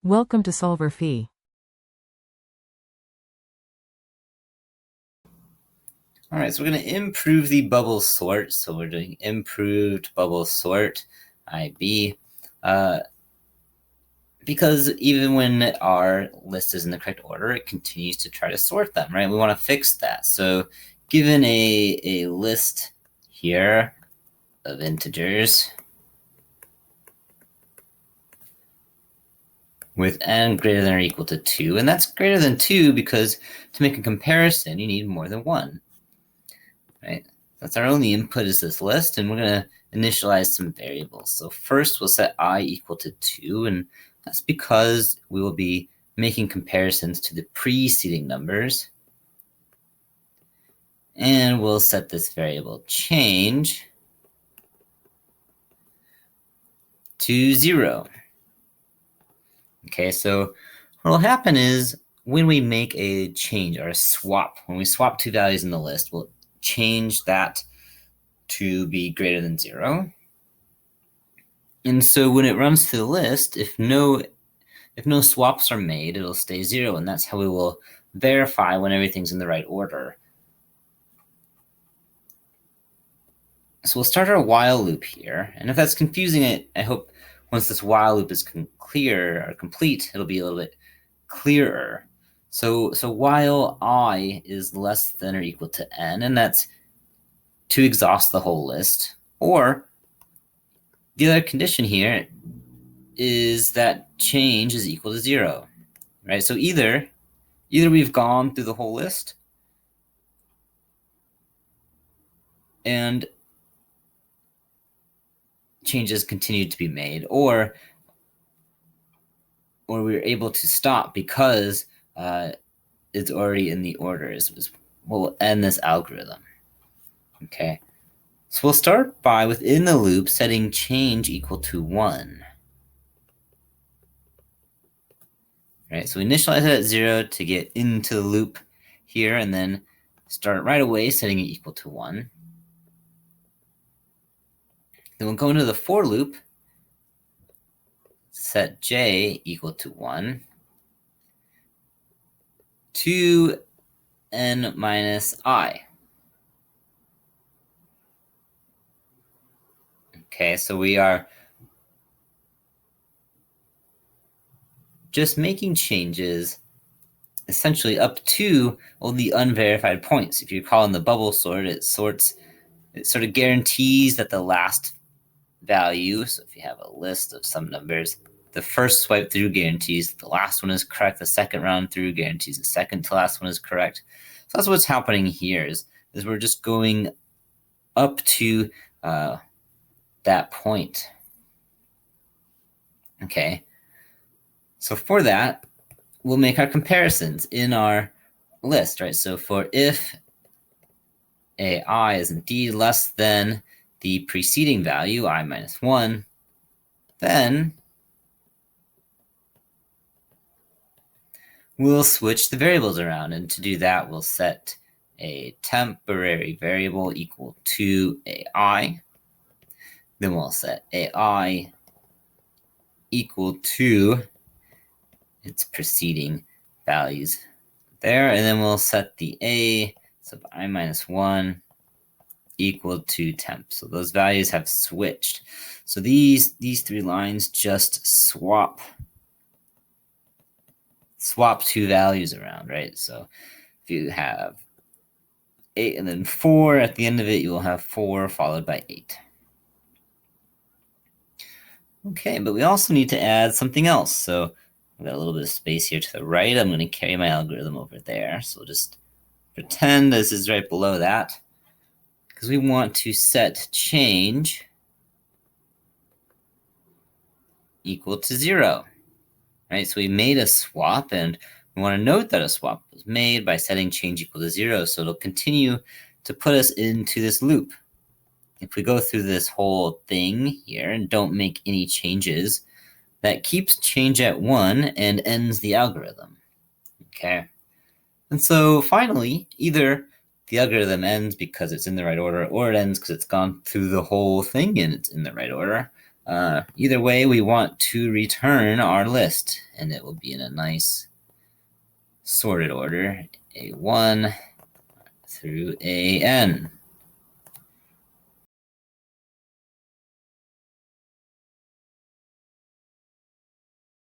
Welcome to solverfy. All right, so we're going to improve the bubble sort. So we're doing improved bubble sort, IB, because even when our list is in the correct order, it continues to try to sort them, right? We want to fix that. So given a list here of integers with n greater than or equal to 2, and that's greater than 2 because to make a comparison, you need more than 1, right? That's our only input is this list, and we're going to initialize some variables. So first we'll set I equal to 2, and that's because we will be making comparisons to the preceding numbers. And we'll set this variable change to 0. Okay, so what will happen is when we make a change or a swap, when we swap two values in the list, we'll change that to be greater than 0. And so when it runs through the list, if no swaps are made, it'll stay 0, and that's how we will verify when everything's in the right order. So we'll start our while loop here, and if that's confusing, I hope once this while loop is complete, it'll be a little bit clearer. So while I is less than or equal to n, and that's to exhaust the whole list, or the other condition here is that change is equal to 0, right? So either we've gone through the whole list and changes continued to be made, or we were able to stop because it's already in the order is what will end this algorithm. Okay, so we'll start by within the loop setting change equal to 1. Right, so we initialize it at 0 to get into the loop here, and then start right away setting it equal to 1. Then we'll go into the for loop, set j equal to 1 to n minus I. Okay, so we are just making changes essentially up to all the unverified points. If you recall in the bubble sort, it sort of guarantees that the last value, so if you have a list of some numbers, the first swipe through guarantees the last one is correct, the second round through guarantees the second to last one is correct. So that's what's happening here is we're just going up to that point. Okay, so for that, we'll make our comparisons in our list, right? So for if ai is indeed less than the preceding value, I minus 1, then we'll switch the variables around. And to do that, we'll set a temporary variable equal to ai. Then we'll set ai equal to its preceding values there. And then we'll set the a sub I minus 1 equal to temp. So those values have switched. So these three lines just swap two values around, right? So if you have 8 and then 4 at the end of it, you will have 4 followed by 8. Okay, but we also need to add something else. So I've got a little bit of space here to the right. I'm going to carry my algorithm over there. So we'll just pretend this is right below that, because we want to set change equal to 0, right? So we made a swap, and we want to note that a swap was made by setting change equal to 0. So it'll continue to put us into this loop. If we go through this whole thing here and don't make any changes, that keeps change at 1 and ends the algorithm. Okay. And so finally, either the algorithm ends because it's in the right order, or it ends because it's gone through the whole thing and it's in the right order. Either way, we want to return our list, and it will be in a nice sorted order, A1 through AN.